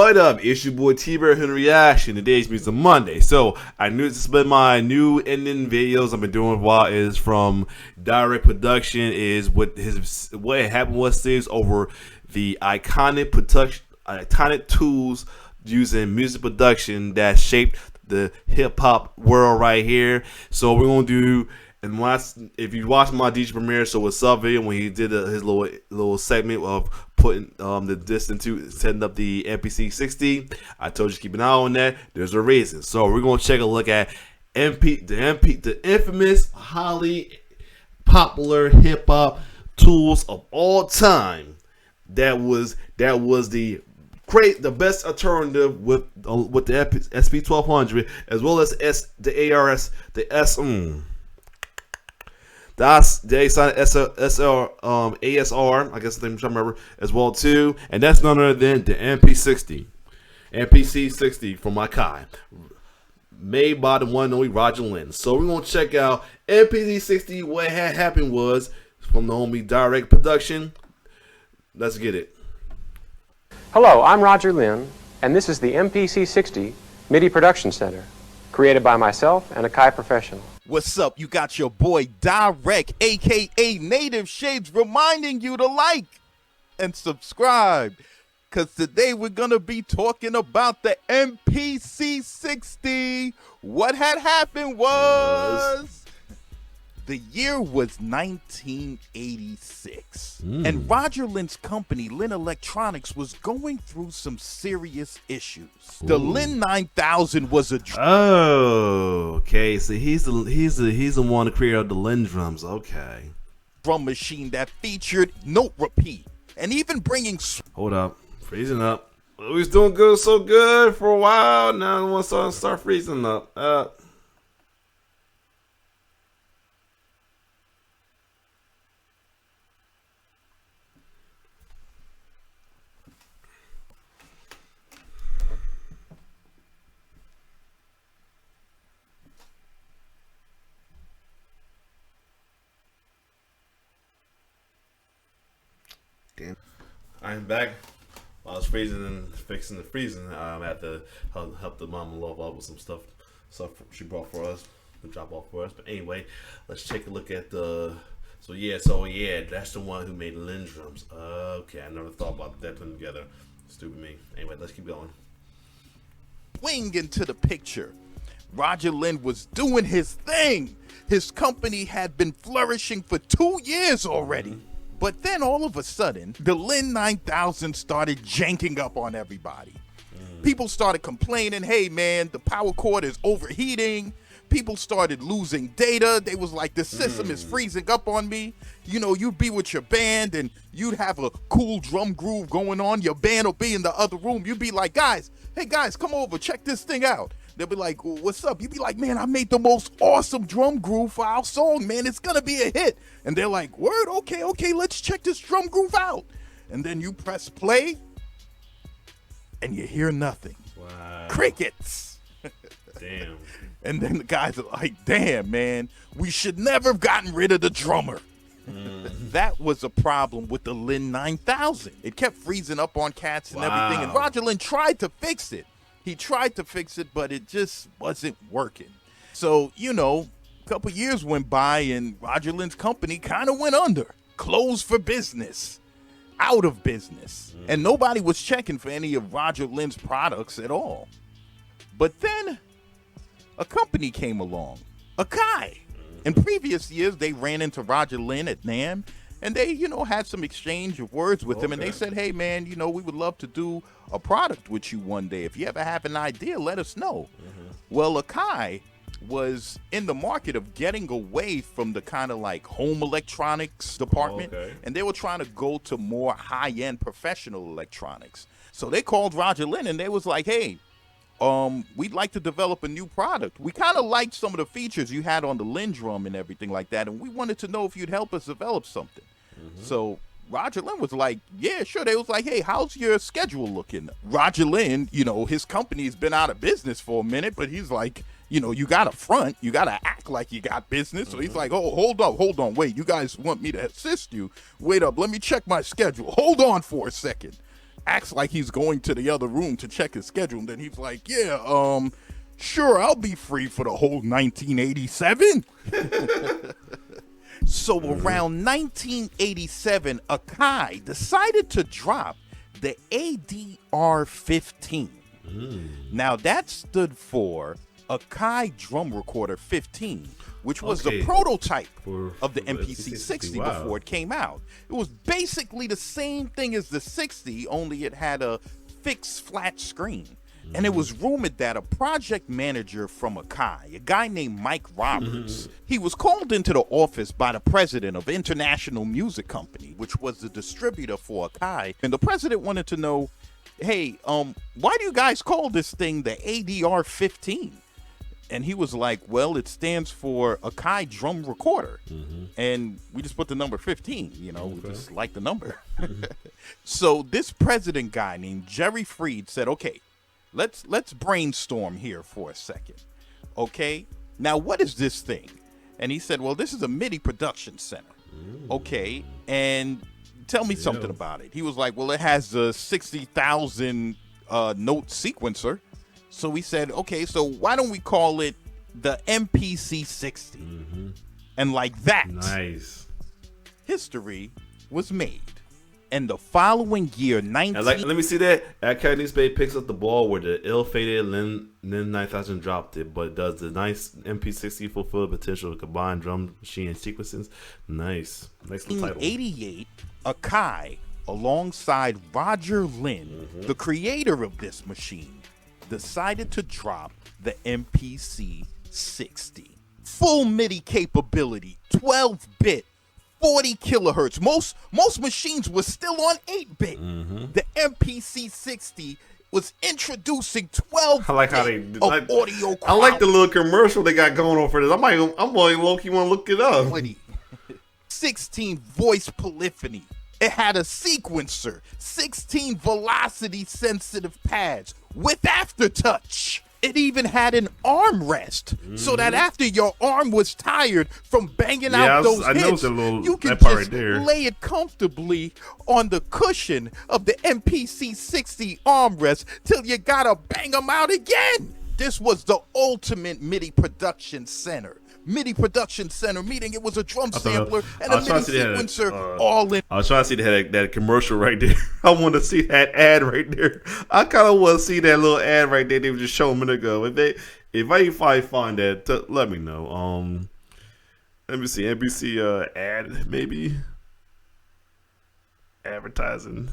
What up? It's your boy T-Bear Henry Reaction. Today's Music Monday. So I knew this has been my new ending videos I've been doing for a while. Is from Direct Production. Is what happened was this over the iconic tools using music production that shaped the hip hop world right here. So we're gonna do. And if you watch my DJ Premier Show with Sub video when he did his little segment of putting the disc into setting up the MPC 60, I told you to keep an eye on that. There's a reason. So we're gonna take a look at the infamous, highly popular hip hop tools of all time. That was the best alternative with the SP1200 as well as the ARS, the ASR, I guess I'm trying to remember as well too, and that's none other than the MPC 60 from Akai, made by the one and only Roger Lynn. So we're gonna check out MPC 60. What had happened was from the homie Direct Production. Let's get it. Hello, I'm Roger Lynn, and this is the MPC 60 MIDI Production Center, created by myself and Akai Professional. What's up? You got your boy Direct, aka Native Shades, reminding you to like and subscribe, because today we're going to be talking about the MPC 60. What had happened was the year was 1986, and Roger Lynn's company, Lynn Electronics, was going through some serious issues. The Lynn 9000 was a okay. So he's the one to create the Lynn drums. Okay, drum machine that featured note repeat and even bringing. Hold up, freezing up. We was doing good, so good for a while. Now I want to start freezing up. I'm back. While I was freezing and fixing the freezing, I had to help the mom load up with some stuff she brought for us, to drop off for us. But anyway, let's take a look at the. So yeah, that's the one who made Lynn drums. Okay, I never thought about that putting together. Stupid me. Anyway, let's keep going. Swing into the picture. Roger Lynn was doing his thing. His company had been flourishing for 2 years already. But then all of a sudden, the Lynn 9000 started janking up on everybody. People started complaining, hey man, the power cord is overheating. People started losing data. They was like, the system is freezing up on me. You know, you'd be with your band and you'd have a cool drum groove going on. Your band will be in the other room. You'd be like, hey guys, come over, check this thing out. They'll be like, what's up? You'd be like, man, I made the most awesome drum groove for our song, man. It's going to be a hit. And they're like, word, okay, let's check this drum groove out. And then you press play, and you hear nothing. Wow. Crickets. Damn. And then the guys are like, damn, man, we should never have gotten rid of the drummer. That was a problem with the Lynn 9000. It kept freezing up on cats and everything, and Roger Lynn tried to fix it. He tried to fix it, but it just wasn't working. So, you know, a couple years went by and Roger Lynn's company kind of went under. Closed for business. Out of business. And nobody was checking for any of Roger Lynn's products at all. But then a company came along. Akai. In previous years, they ran into Roger Lynn at NAMM. And they, you know, had some exchange of words with him. And they said, hey, man, you know, we would love to do a product with you one day. If you ever have an idea, let us know. Well, Akai was in the market of getting away from the kind of like home electronics department. And they were trying to go to more high-end professional electronics. So they called Roger Lynn and they was like, hey, we'd like to develop a new product. We kind of liked some of the features you had on the Lynn drum and everything like that. And we wanted to know if you'd help us develop something. So Roger Lynn was like, yeah, sure. They was like, hey, how's your schedule looking? Roger Lynn, you know, his company's been out of business for a minute, but he's like, you know, you got to front, you got to act like you got business. So he's like, oh, hold on, wait, you guys want me to assist you? Wait up, let me check my schedule. Hold on for a second. acts like he's going to the other room to check his schedule. And then he's like, yeah, sure, I'll be free for the whole 1987. So around 1987, Akai decided to drop the ADR-15. Now that stood for Akai Drum Recorder 15, which was the prototype of the MPC-60 before it came out. It was basically the same thing as the 60, only it had a fixed flat screen. And it was rumored that a project manager from Akai, a guy named Mike Roberts, he was called into the office by the president of International Music Company, which was the distributor for Akai. And the president wanted to know, hey, why do you guys call this thing the ADR-15? And he was like, well, it stands for Akai Drum Recorder. And we just put the number 15, you know, we just like the number. So this president guy named Jerry Freed said, okay, let's brainstorm here for a second. Okay, now what is this thing? And he said, well, this is a MIDI production center. Okay, and tell me something about it. He was like, well, it has a 60,000 note sequencer. So we said, okay, so why don't we call it the MPC-60? And like that, history was made. And the following year, let me see that. Academy Spade picks up the ball where the ill-fated Lin 9000 dropped it, but does the nice MP60 fulfill the potential of combined drum machine and sequences? Nice little title. In 88, Akai, alongside Roger Lynn, the creator of this machine, decided to drop the MPC-60. Full MIDI capability, 12-bit, 40 kilohertz. Most machines were still on 8-bit. The MPC-60 was introducing 12 I like how they audio quality. I like the little commercial they got going on for this. I'm like low-key want to look it up. 16 voice polyphony. It had a sequencer, 16 velocity sensitive pads with aftertouch. It even had an armrest, so that after your arm was tired from banging out those hits, you could just lay it comfortably on the cushion of the MPC-60 armrest till you gotta bang them out again. This was the ultimate MIDI production center. MIDI production center, meaning it was a drum sampler and a MIDI sequencer all in. I was trying to see that commercial right there. I want to see that ad right there. I kind of want to see that little ad right there. They were just showing a minute ago. If I find that, let me know. Let me see. NBC ad maybe advertising.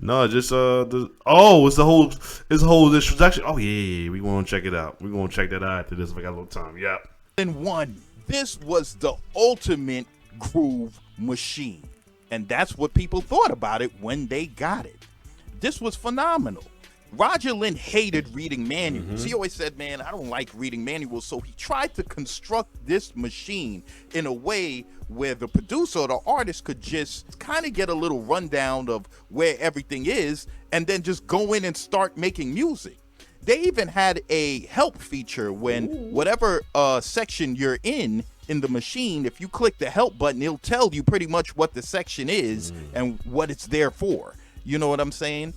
No, just it's the whole introduction. Oh yeah, we gonna check it out. We gonna check that out after this if I got a little time. Yep. In one, this was the ultimate groove machine, and that's what people thought about it when they got it. This was phenomenal. Roger Lynn hated reading manuals. He always said, man, I don't like reading manuals. So he tried to construct this machine in a way where the producer or the artist could just kind of get a little rundown of where everything is and then just go in and start making music. They even had a help feature when whatever section you're in the machine, if you click the help button, it'll tell you pretty much what the section is and what it's there for. You know what I'm saying?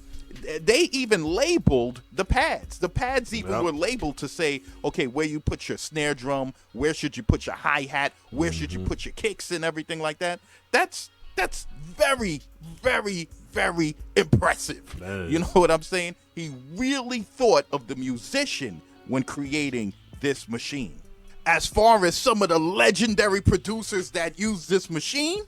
They even labeled the pads. The pads even were labeled to say, okay, where you put your snare drum, where should you put your hi-hat, where should you put your kicks and everything like that. That's very, very, very impressive. You know what I'm saying? He really thought of the musician when creating this machine. As far as some of the legendary producers that use this machine,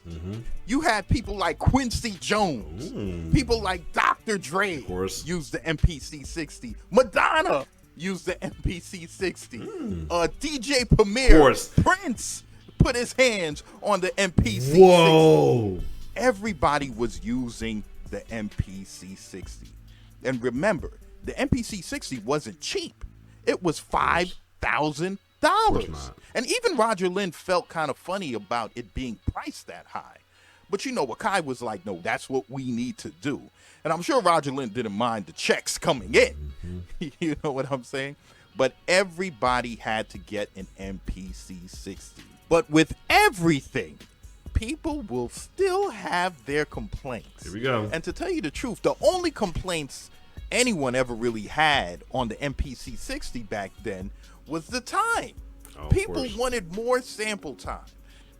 you had people like Quincy Jones, people like Dr. Dre use the MPC-60, Madonna used the MPC-60, DJ Premier, Prince put his hands on the MPC-60. Whoa! Everybody was using the MPC-60. And remember, the MPC-60 wasn't cheap. It was $5,000. And even Roger Lynn felt kind of funny about it being priced that high. But you know, Akai was like, no, that's what we need to do. And I'm sure Roger Lynn didn't mind the checks coming in. You know what I'm saying? But everybody had to get an MPC-60. But with everything people will still have their complaints. Here we go. And to tell you the truth, the only complaints anyone ever really had on the MPC 60 back then was the time. Oh, of People course. wanted more sample time.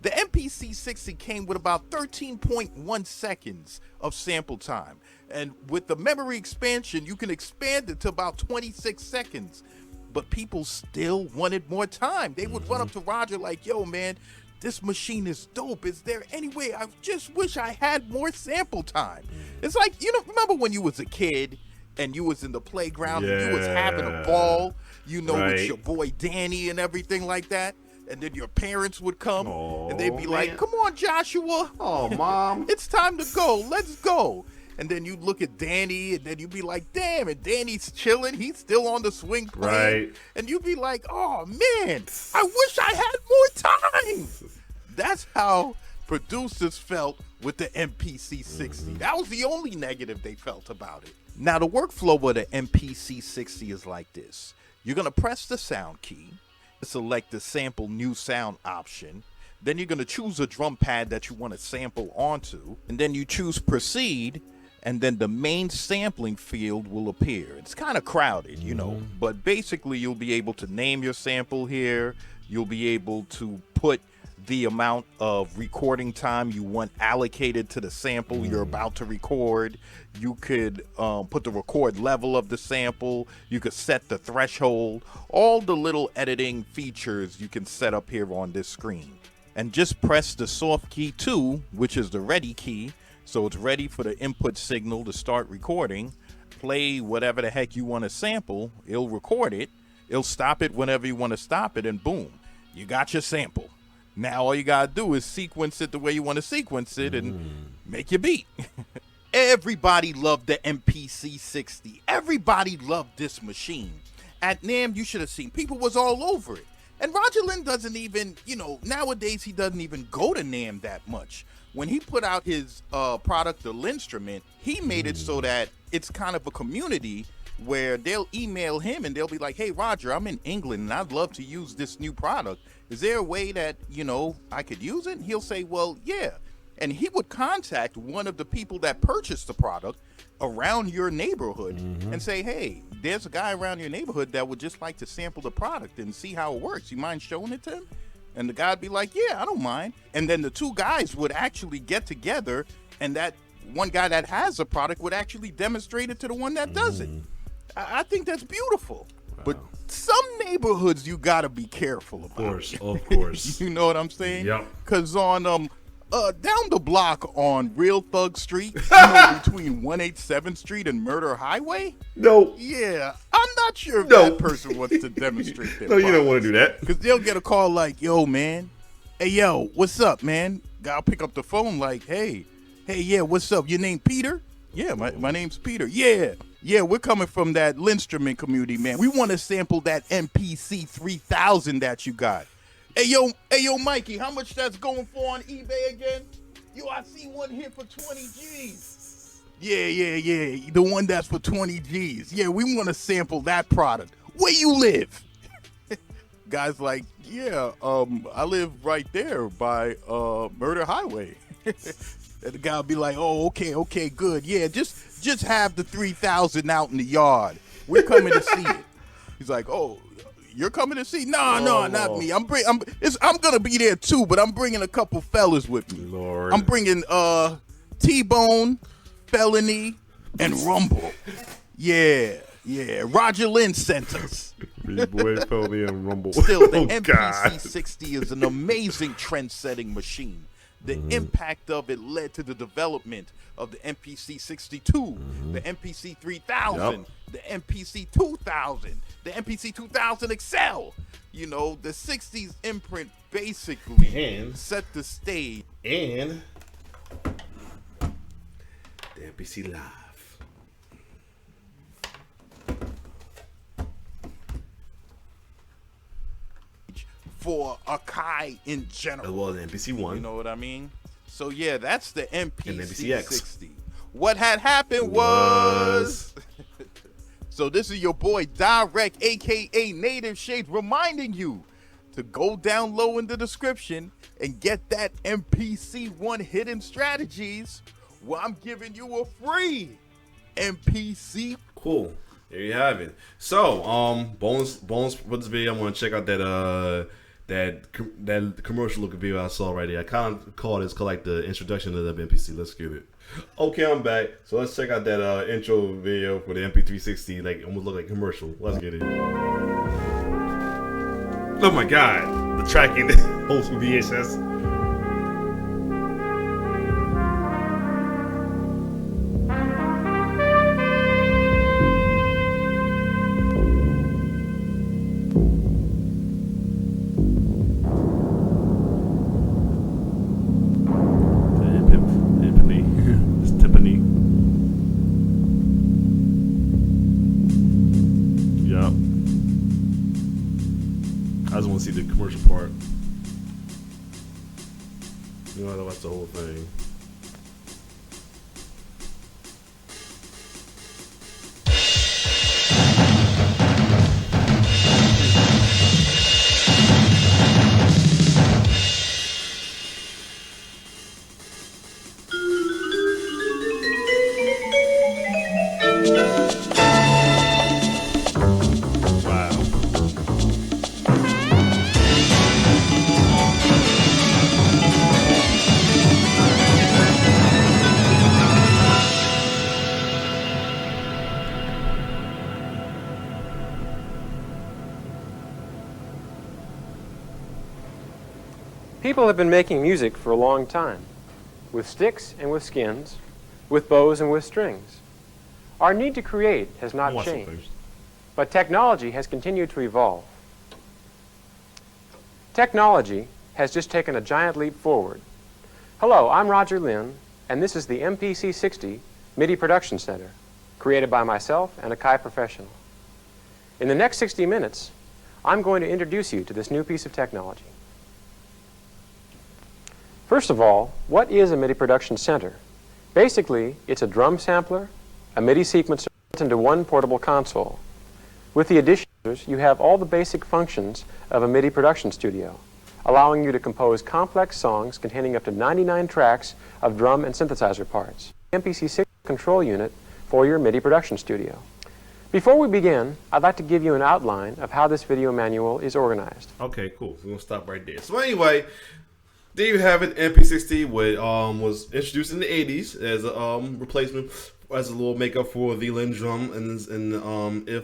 The MPC 60 came with about 13.1 seconds of sample time. And with the memory expansion, you can expand it to about 26 seconds. But people still wanted more time. They would run up to Roger like, yo, man, this machine is dope. Is there any way? I just wish I had more sample time. It's like, you know, remember when you was a kid and you was in the playground and you was having a ball, you know, Right. with your boy Danny and everything like that? And then your parents would come and they'd be Oh, like, man. come on, Joshua. Oh, Mom. It's time to go. Let's go. And then you'd look at Danny, and then you'd be like, damn, and Danny's chilling. He's still on the swing playing. Right. And you'd be like, oh, man, I wish I had more time. That's how producers felt with the MPC 60. That was the only negative they felt about it. Now, the workflow of the MPC 60 is like this. You're going to press the sound key, select the sample new sound option. Then you're going to choose a drum pad that you want to sample onto. And then you choose proceed. And then the main sampling field will appear. It's kind of crowded, you know, but basically you'll be able to name your sample here. You'll be able to put the amount of recording time you want allocated to the sample you're about to record. You could put the record level of the sample. You could set the threshold. All the little editing features you can set up here on this screen. And just press the soft key 2, which is the ready key. So it's ready for the input signal to start recording. Play whatever the heck you want to sample. It'll record it. It'll stop it whenever you want to stop it, and boom, you got your sample. Now all you got to do is sequence it the way you want to sequence it and make your beat. Everybody loved the MPC 60. Everybody loved this machine. At NAMM, you should have seen people was all over it. And Roger Lynn doesn't even, you know, nowadays he doesn't even go to NAMM that much. When he put out his product, the Linstrument, he made it so that it's kind of a community where they'll email him and they'll be like, hey, Roger, I'm in England and I'd love to use this new product. Is there a way that, you know, I could use it? And he'll say, well, yeah. And he would contact one of the people that purchased the product around your neighborhood and say, hey, there's a guy around your neighborhood that would just like to sample the product and see how it works. You mind showing it to him? And the guy'd be like, yeah, I don't mind. And then the two guys would actually get together, and that one guy that has a product would actually demonstrate it to the one that doesn't. I think that's beautiful. Wow. But some neighborhoods you gotta be careful about. Of course. You know what I'm saying? Yep. Cause on down the block on Real Thug Street, you know, between 187th Street and Murder Highway. No. Yeah, I'm not sure if No. that person wants to demonstrate their No, you don't want to do that. because they'll get a call like, yo, man. Hey, yo, what's up, man? Guy'll pick up the phone like, hey, yeah, what's up? Your name Peter? Yeah, my name's Peter. Yeah, we're coming from that Linstrument community, man. We want to sample that MPC 3000 that you got. Hey, yo, Mikey, how much that's going for on eBay again? Yo, I see one here for 20 G's. Yeah. The one that's for 20 G's. Yeah, we want to sample that product. Where you live? Guy's like, yeah, I live right there by Murder Highway. And the guy will be like, oh, okay, good. Yeah, just have the 3000 out in the yard. We're coming to see it. He's like, oh, you're coming to see? No, not me. I'm gonna be there too, but I'm bringing a couple fellas with me. Lord. I'm bringing T-Bone, Felony, and Rumble. Yeah. Roger Lynn sent us. Big boy, Felony, and Rumble. Still, the Oh, MPC God. 60 is an amazing trend-setting machine. The impact of it led to the development of the MPC 62, the MPC 3000, the MPC 2000, the MPC 2000 XL. You know, the 60s imprint basically And- set the stage. And the MPC Live. For Akai in As general. well as the MPC 1. You know what I mean? So yeah, that's the MPC And MPC-X. 60. What had happened was so this is your boy Direct, aka Native Shades, reminding you to go down low in the description and get that MPC-1 Hidden Strategies, well, I'm giving you a free MPC. Cool. There you have it. So, bonus for this video, I'm gonna check out that commercial looking video I saw right there. I kind of call this like the introduction to the MPC. Let's get it. Okay, I'm back. So let's check out that intro video for the MP360. Like, almost look like commercial. Let's get it. Oh my God, the tracking, old school VHS. I just want to see the commercial part. You know, that's the whole thing. People have been making music for a long time, with sticks and with skins, with bows and with strings. Our need to create has not changed, but technology has continued to evolve. Technology has just taken a giant leap forward. Hello, I'm Roger Lynn, and this is the MPC60 MIDI Production Center, created by myself and Akai Professional. In the next 60 minutes, I'm going to introduce you to this new piece of technology. First of all, what is a MIDI Production Center? Basically, it's a drum sampler, a MIDI sequencer, into one portable console. With the additions, you have all the basic functions of a MIDI production studio, allowing you to compose complex songs containing up to 99 tracks of drum and synthesizer parts. MPC6 control unit for your MIDI production studio. Before we begin, I'd like to give you an outline of how this video manual is organized. Okay, cool. We're gonna stop right there. So anyway, there you have it. MP60 was introduced in the 80s as a replacement, as a little makeup for the Linn drum and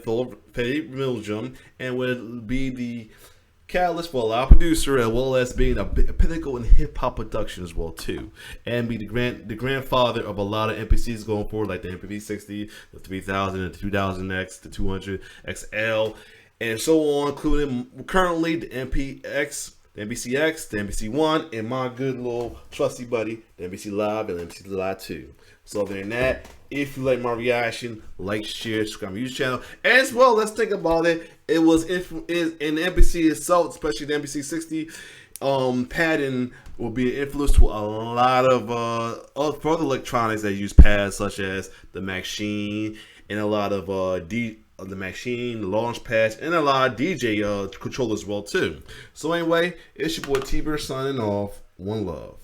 Philip Mill drum, and would be the catalyst for a lot of producer, as well as being a pinnacle in hip hop production as well too, and be the grandfather of a lot of MPCs going forward, like the MP60, the 3000, the 2000X, the 200 XL, and so on, including currently the MPX. The MPCX, the MPC1, and my good little trusty buddy, the MPC Live and the MPC Live 2. So other than that, if you like my reaction, like, share, subscribe to my YouTube channel. As well, let's think about it. It was in the MPC itself, especially the MPC60 pattern, will be an influence to a lot of further electronics that use pads, such as the Machine and a lot of the Machine, the launch pads, and a lot of DJ controllers as well too. So anyway, it's your boy T-Bird signing off. One love.